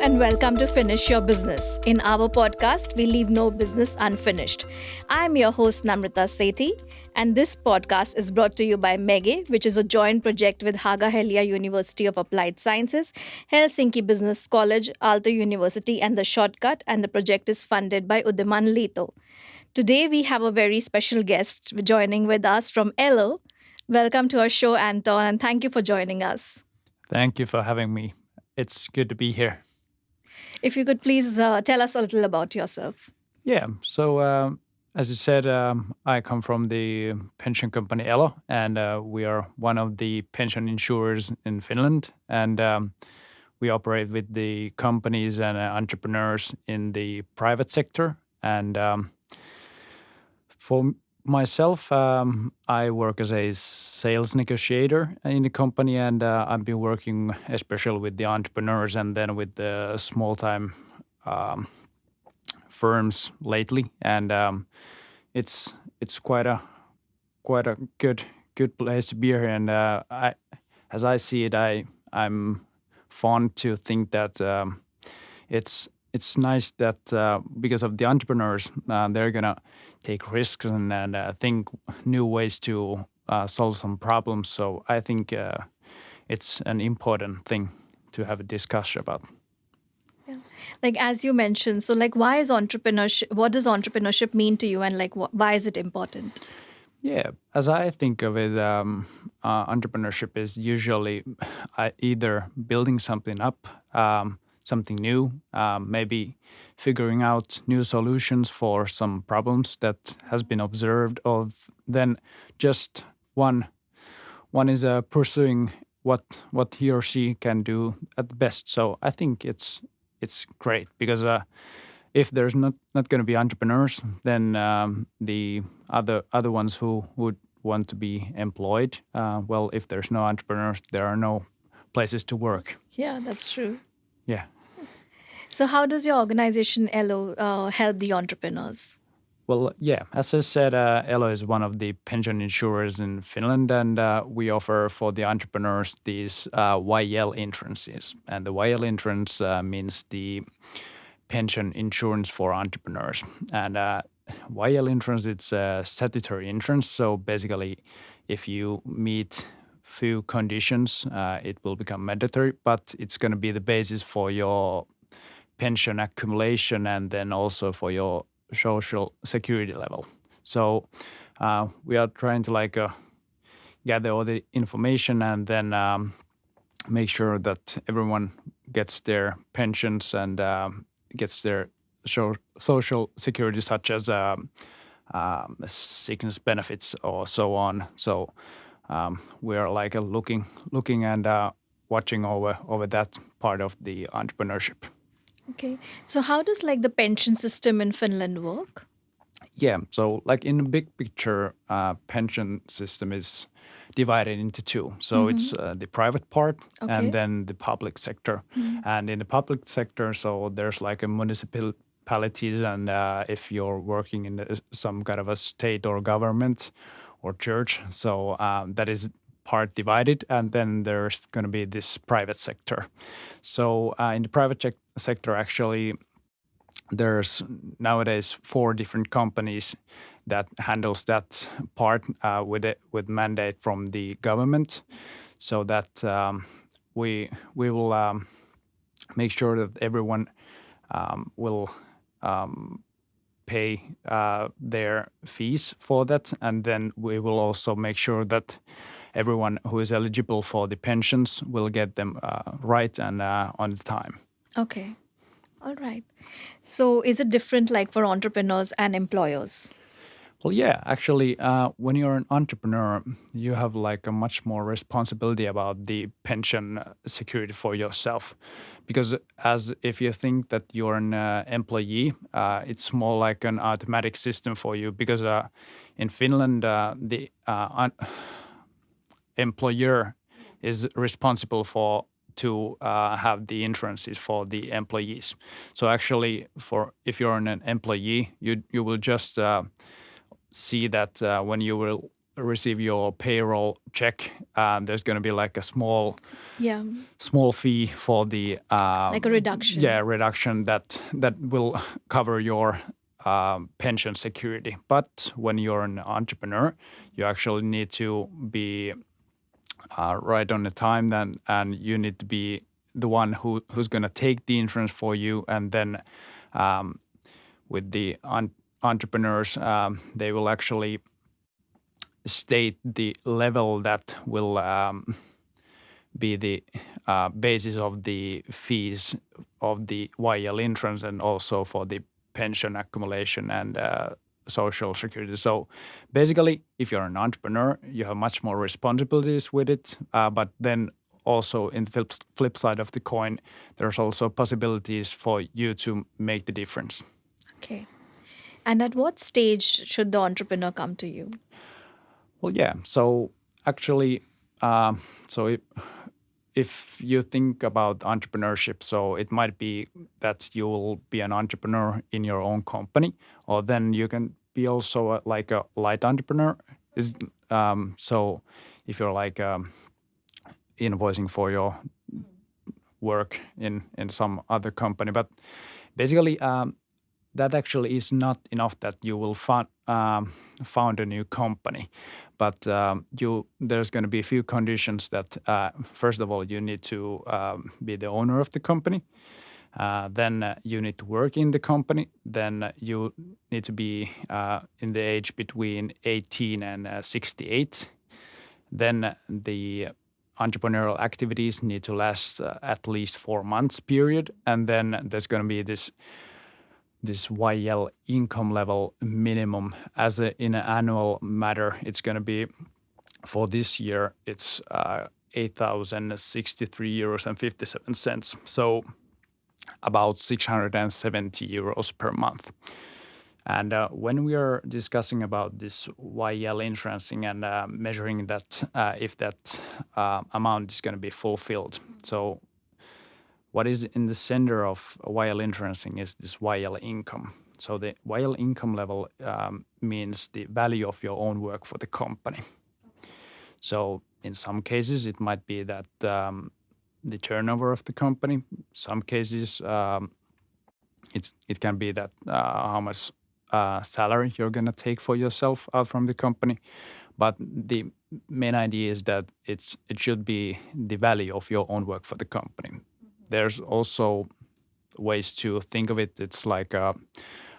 and welcome to Finish Your Business. In our podcast, we leave no business unfinished. I'm your host, Namrata Sethi, and this podcast is brought to you by MEGE, which is a joint project with Haaga-Helia University of Applied Sciences, Helsinki Business College, Aalto University, and The Shortcut, and the project is funded by Udiman Lito. Today, we have a very special guest joining with us from ELO. Welcome to our show, Anton, and thank you for joining us. Thank you for having me. It's good to be here. If you could please tell us a little about yourself. Yeah, so as you said, I come from the pension company ELO, and we are one of the pension insurers in Finland. And we operate with the companies and entrepreneurs in the private sector. And for myself, I work as a sales negotiator in the company, and I've been working especially with the entrepreneurs and then with the small-time firms lately. And it's quite a good place to be here. And as I see it, I'm fond to think that it's nice that because of the entrepreneurs, they're gonna take risks and think new ways to solve some problems. So I think it's an important thing to have a discussion about. Yeah. Like as you mentioned, so like why is entrepreneurship? What does entrepreneurship mean to you, and like why is it important? Yeah, as I think of it, entrepreneurship is usually either building something up, something new, maybe figuring out new solutions for some problems that has been observed, or then just one is pursuing what he or she can do at the best. So I think it's great because if there's not going to be entrepreneurs, then the other ones who would want to be employed, well, if there's no entrepreneurs, there are no places to work. Yeah, that's true. Yeah. So how does your organization ELO help the entrepreneurs? Well, yeah, as I said, ELO is one of the pension insurers in Finland, and we offer for the entrepreneurs these YL insurances. And the YL insurance means the pension insurance for entrepreneurs. And YL insurance, it's a statutory insurance. So basically, if you meet few conditions, it will become mandatory, but it's going to be the basis for your pension accumulation and then also for your social security level. So we are trying to gather all the information and then make sure that everyone gets their pensions and gets their social security, such as sickness benefits or so on. So we are looking and watching over that part of the entrepreneurship. Okay. So how does like the pension system in Finland work? Yeah. So in the big picture, pension system is divided into two. So it's the private part and then the public sector. And in the public sector, so there's a municipalities and if you're working in some kind of a state or government or church, so that is part divided, and then there's going to be this private sector. So in the private sector, actually, there's nowadays 4 different companies that handles that part with mandate from the government, so that we will make sure that everyone will pay their fees for that, and then we will also make sure that everyone who is eligible for the pensions will get them right and on the time. Okay. All right. So is it different for entrepreneurs and employers? Well, yeah, actually, when you're an entrepreneur, you have a much more responsibility about the pension security for yourself. Because as if you think that you're an employee, it's more like an automatic system for you. Because in Finland, the employer is responsible to have the insurances for the employees. So actually, if you're an employee, you will just see that when you will receive your payroll check, there's going to be like a Yeah, small fee for the like a reduction. reduction that will cover your pension security. But when you're an entrepreneur, you actually need to be right on the time then, and you need to be the one who's going to take the insurance for you. And then with the entrepreneurs, they will actually state the level that will be the basis of the fees of the YL insurance and also for the pension accumulation and social security. So basically, if you're an entrepreneur, you have much more responsibilities with it. But then also in the flip side of the coin, there's also possibilities for you to make the difference. Okay. And at what stage should the entrepreneur come to you? Well, yeah. So actually, so if you think about entrepreneurship, so it might be that you will be an entrepreneur in your own company, or then you can be also like a light entrepreneur. So if you're like invoicing for your work in some other company, but basically that actually is not enough that you will found a new company, but there's going to be a few conditions that first of all you need to be the owner of the company, then you need to work in the company, then you need to be in the age between 18 and 68, then the entrepreneurial activities need to last at least 4 months period, and then there's going to be this YL income level minimum in an annual matter. It's going to be for this year, it's 8,063 euros and 57 cents. So about 670 euros per month. And when we are discussing about this YL insuranceing and measuring that if that amount is going to be fulfilled. So what is in the center of YL insuranceing is this YL income. So the YL income level means the value of your own work for the company. So in some cases, it might be that the turnover of the company. Some cases, it can be that how much salary you're going to take for yourself out from the company. But the main idea is that it should be the value of your own work for the company. There's also ways to think of it. It's like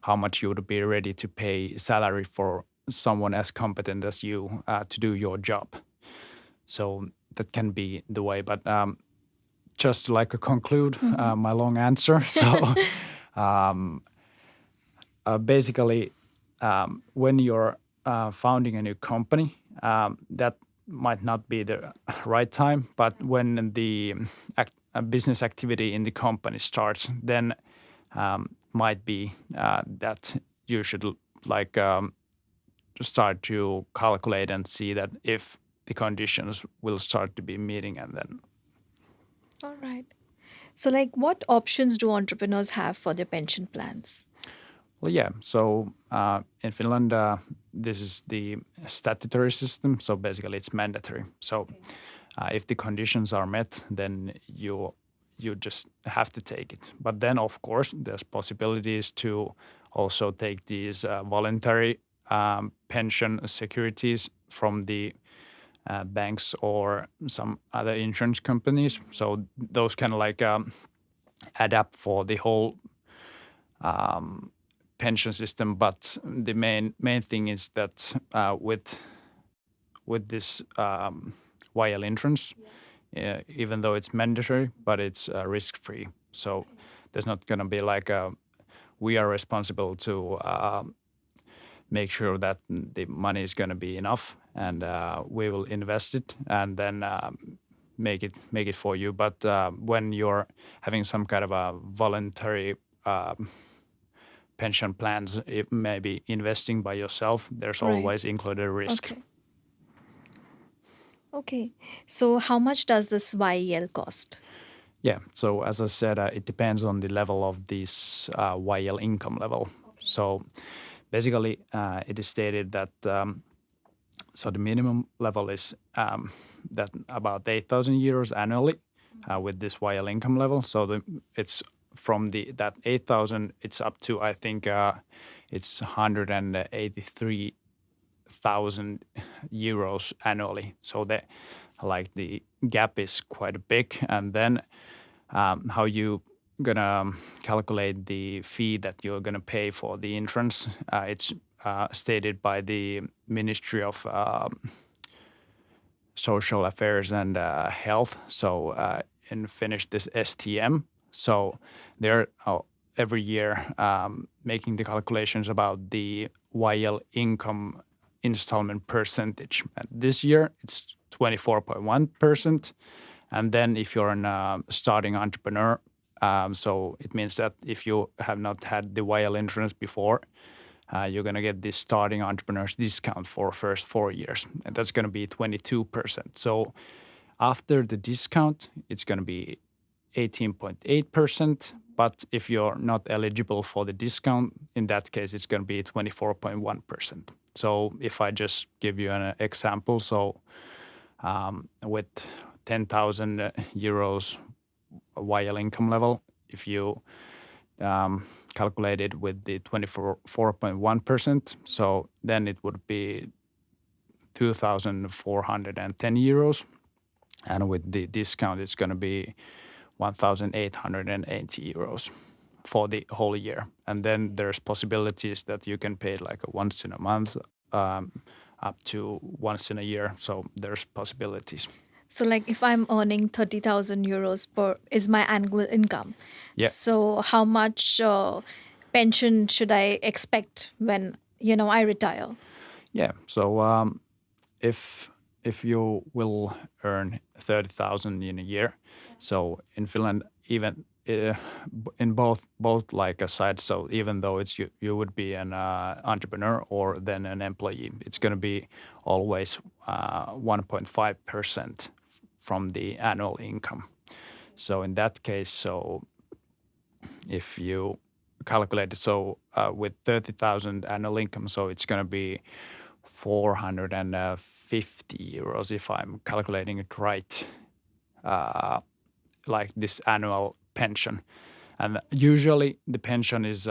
how much you would be ready to pay salary for someone as competent as you to do your job. So that can be the way. But just to like conclude my long answer. So basically, when you're founding a new company, that might not be the right time. But when the business activity in the company starts, then might be that you should like start to calculate and see that if the conditions will start to be meeting, and then. All right. So, like, what options do entrepreneurs have for their pension plans? Well, yeah. So in Finland, this is the statutory system. So basically, it's mandatory. So if the conditions are met, then you just have to take it. But then, of course, there's possibilities to also take these voluntary pension securities from the banks or some other insurance companies. So those can like adapt for the whole pension system. But the main thing is that with this YL insurance, even though it's mandatory, but it's risk free. So there's not going to be like we are responsible to make sure that the money is going to be enough, and we will invest it and then make it for you. But when you're having some kind of a voluntary pension plans, it may be investing by yourself, there's always included risk. Okay. So, how much does this YEL cost? Yeah. So as I said, it depends on the level of this YL income level. So basically, it is stated that So the minimum level is that about 8,000 euros annually with this YL income level. So it's from that 8,000, it's up to I think it's 183,000 euros annually. So the gap is quite big. And then how you gonna calculate the fee that you're gonna pay for the insurance? It's stated by the Ministry of Social Affairs and Health. So in Finnish, this STM. So they're every year making the calculations about the YL income installment percentage. And this year, it's 24.1%. And then if you're a starting entrepreneur, so it means that if you have not had the YL insurance before, you're going to get this starting entrepreneur's discount for first 4 years. And that's going to be 22%. So after the discount, it's going to be 18.8%. But if you're not eligible for the discount, in that case, it's going to be 24.1%. So if I just give you an example, so with 10,000 euros YL income level, if you calculate it with the 24.1%, so then it would be 2,410 euros. And with the discount, it's going to be 1,880 euros for the whole year. And then there's possibilities that you can pay like once in a month, up to once in a year. So there's possibilities. So like if I'm earning 30,000 euros per is my annual income. Yeah. So how much pension should I expect when, I retire? Yeah. So if you will earn 30,000 in a year, so in Finland, even in both like sides, so even though it's you would be an entrepreneur or then an employee, it's going to be always 1.5% from the annual income. So in that case, so if you calculate it, so with 30,000 annual income, so it's going to be 450 euros if I'm calculating it right, like this annual pension. And usually the pension is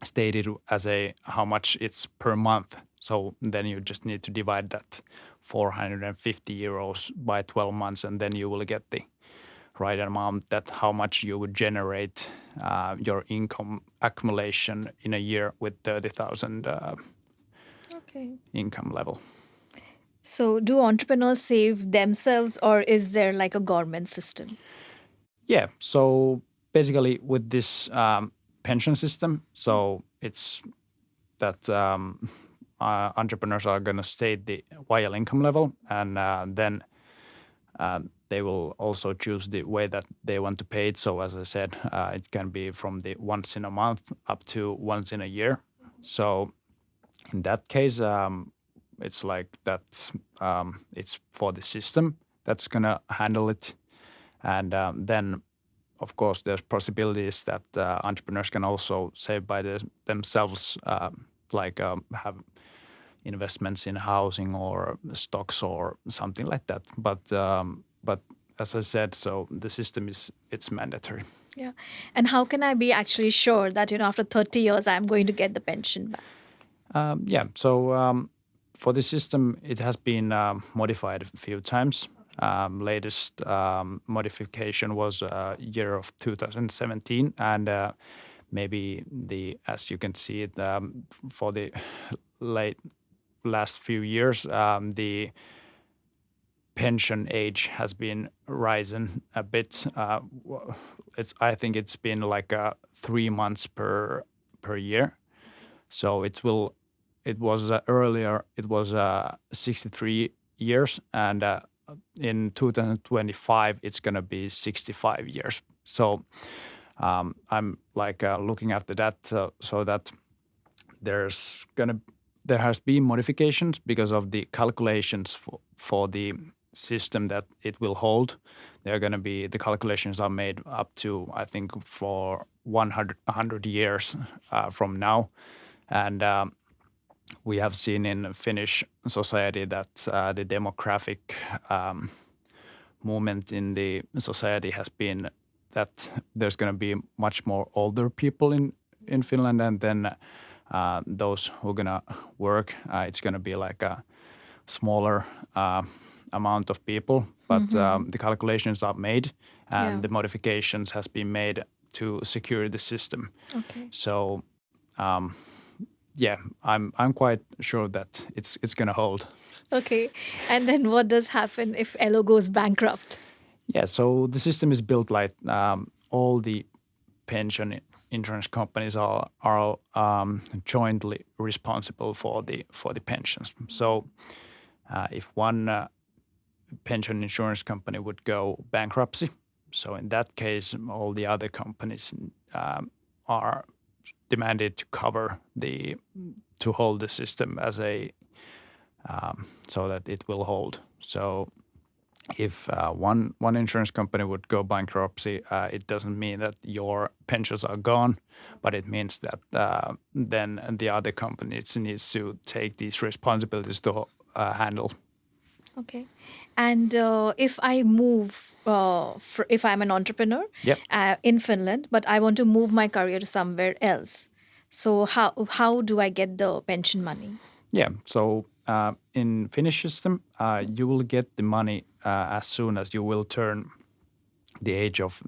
stated as how much it's per month. So then you just need to divide that 450 euros by 12 months, and then you will get the right amount that how much you would generate your income accumulation in a year with 30,000 income level. So do entrepreneurs save themselves or is there like a government system? Yeah. So basically with this pension system, so it's that entrepreneurs are going to state the YL income level, and then they will also choose the way that they want to pay it. So as I said, it can be from the once in a month up to once in a year. So in that case, it's like that. It's for the system that's gonna handle it, and then, of course, there's possibilities that entrepreneurs can also save by themselves, have investments in housing or stocks or something like that. But as I said, so the system it's mandatory. Yeah. And how can I be actually sure that, after 30 years, I'm going to get the pension back? So for the system, it has been modified a few times. Latest modification was year of 2017, and maybe as you can see it, for the last few years, the pension age has been rising a bit. I think it's been like 3 months per year. So it was earlier, it was 63 years, and in 2025, it's going to be 65 years. So I'm looking after that, so that there has been modifications because of the calculations for the system that it will hold. The calculations are made up to, I think, for 100 years from now. And we have seen in Finnish society that the demographic movement in the society has been that there's going to be much more older people in Finland, and then those who are going to work, it's going to be like a smaller amount of people. But the calculations are made, and Yeah. the modifications has been made to secure the system. Okay. So yeah, I'm quite sure that it's going to hold. Okay. And then what does happen if Elo goes bankrupt? Yeah, so the system is built like all the pension insurance companies are jointly responsible for the pensions. So if one pension insurance company would go bankruptcy, so in that case, all the other companies are demanded to cover to hold the system as a so that it will hold. So if one insurance company would go bankruptcy, it doesn't mean that your pensions are gone, but it means that then the other companies needs to take these responsibilities to handle. Okay. And if I move, if I'm an entrepreneur Yep. in Finland, but I want to move my career to somewhere else, so how do I get the pension money? Yeah. So in Finnish system, you will get the money as soon as you will turn the age of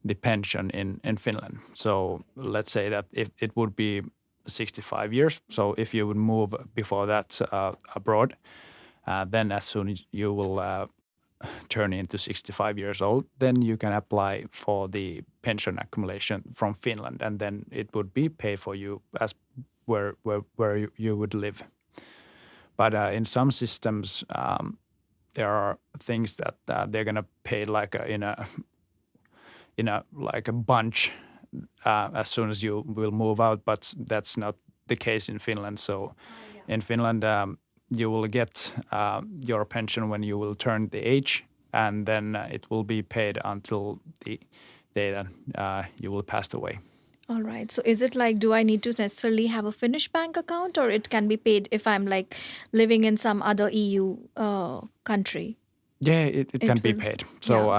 the pension in Finland. So let's say that if it would be 65 years. So if you would move before that abroad, then as soon as you will turn into 65 years old, then you can apply for the pension accumulation from Finland, and then it would be paid for you as where you would live. But in some systems, there are things that they're gonna pay like in a like a bunch as soon as you will move out, but that's not the case in Finland. So in Finland, you will get your pension when you will turn the age, and then it will be paid until the day that you will pass away. All right. So is it like, do I need to necessarily have a Finnish bank account, or it can be paid if I'm like living in some other EU country? Yeah, it can It be will. paid. So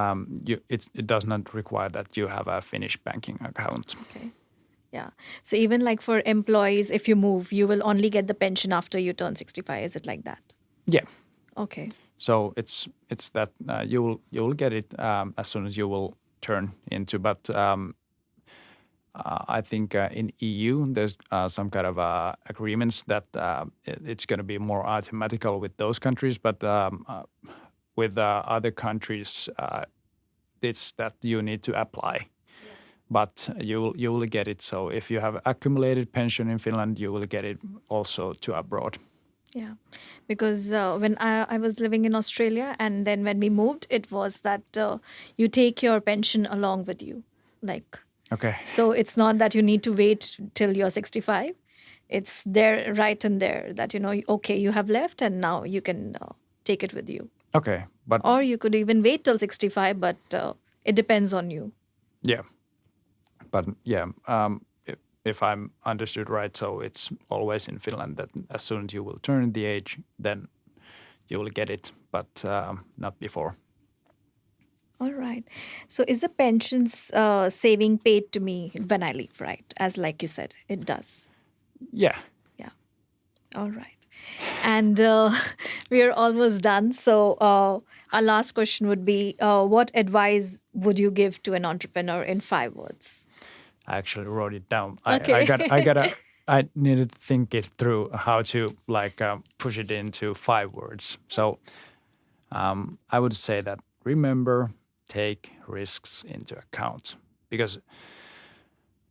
Yeah. it does not require that you have a Finnish banking account. Okay. Yeah. So even like for employees, if you move, you will only get the pension after you turn 65. Is it like that? Yeah. Okay. So it's that you will get it as soon as you will turn into. But I think in EU there's some kind of agreements that it's going to be more automatical with those countries, but with other countries, it's that you need to apply. But you will get it. So if you have accumulated pension in Finland, you will get it also to abroad. Yeah, because when I was living in Australia, and then when we moved, it was that you take your pension along with you. Like, Okay. so it's not that you need to wait till you're 65. It's there, right in there, that, okay, you have left and now you can take it with you. Okay. But Or you could even wait till 65, but it depends on you. yeah. But yeah, if I'm understood right, so it's always in Finland that as soon as you will turn the age, then you will get it, but not before. All right. So is the pensions saving paid to me when I leave, right? As like you said, it does. Yeah. Yeah. All right. And we are almost done. So our last question would be what advice would you give to an entrepreneur in 5 words? I actually wrote it down. Okay. I needed to think it through how to like push it into 5 words. So I would say that remember, take risks into account, because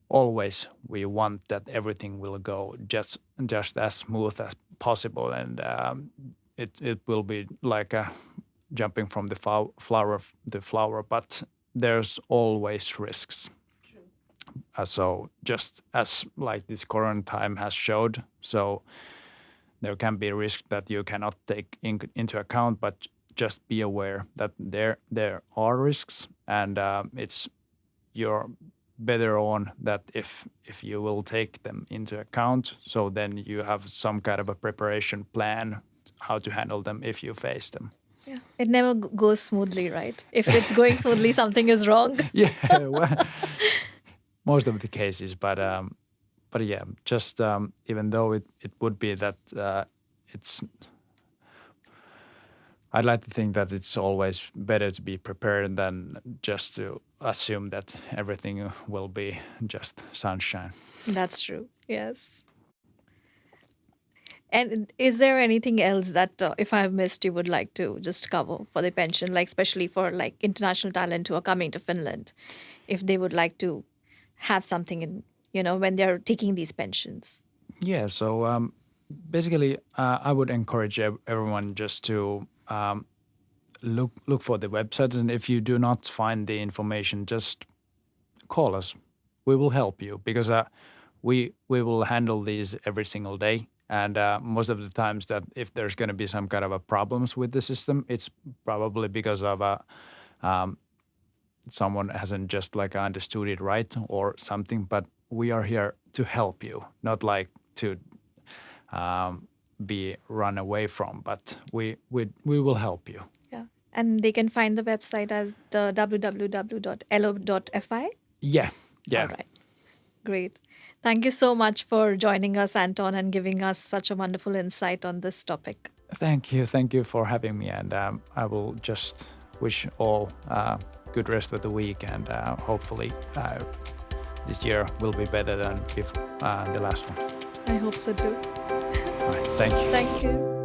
always we want that everything will go just as smooth as possible, and it will be like jumping from the flower, but there's always risks. So just as like this current time has showed, so there can be risk that you cannot take into account, but just be aware that there are risks, and it's your better on that if you will take them into account, so then you have some kind of a preparation plan how to handle them if you face them. Yeah. It never goes smoothly, right? If it's going smoothly, something is wrong. Yeah, well, most of the cases, but yeah, just even though it would be that it's, I'd like to think that it's always better to be prepared than just to assume that everything will be just sunshine. That's true. Yes. And is there anything else that, if I've missed, you would like to just cover for the pension, like especially for like international talent who are coming to Finland, if they would like to have something in, when they're taking these pensions? Yeah, so basically, I would encourage everyone just to look for the websites, and if you do not find the information, just call us. We will help you because we will handle these every single day. And most of the times that if there's going to be some kind of a problems with the system, it's probably because of someone hasn't just like understood it right or something. But we are here to help you, not like to be run away from, but we will help you. Yeah. And they can find the website as the www.lo.fi. Yeah. All right. Great. Thank you so much for joining us, Anton, and giving us such a wonderful insight on this topic. Thank you for having me, and I will just wish all good rest of the week, and hopefully this year will be better than the last one. I hope so too. All right, thank you. Thank you.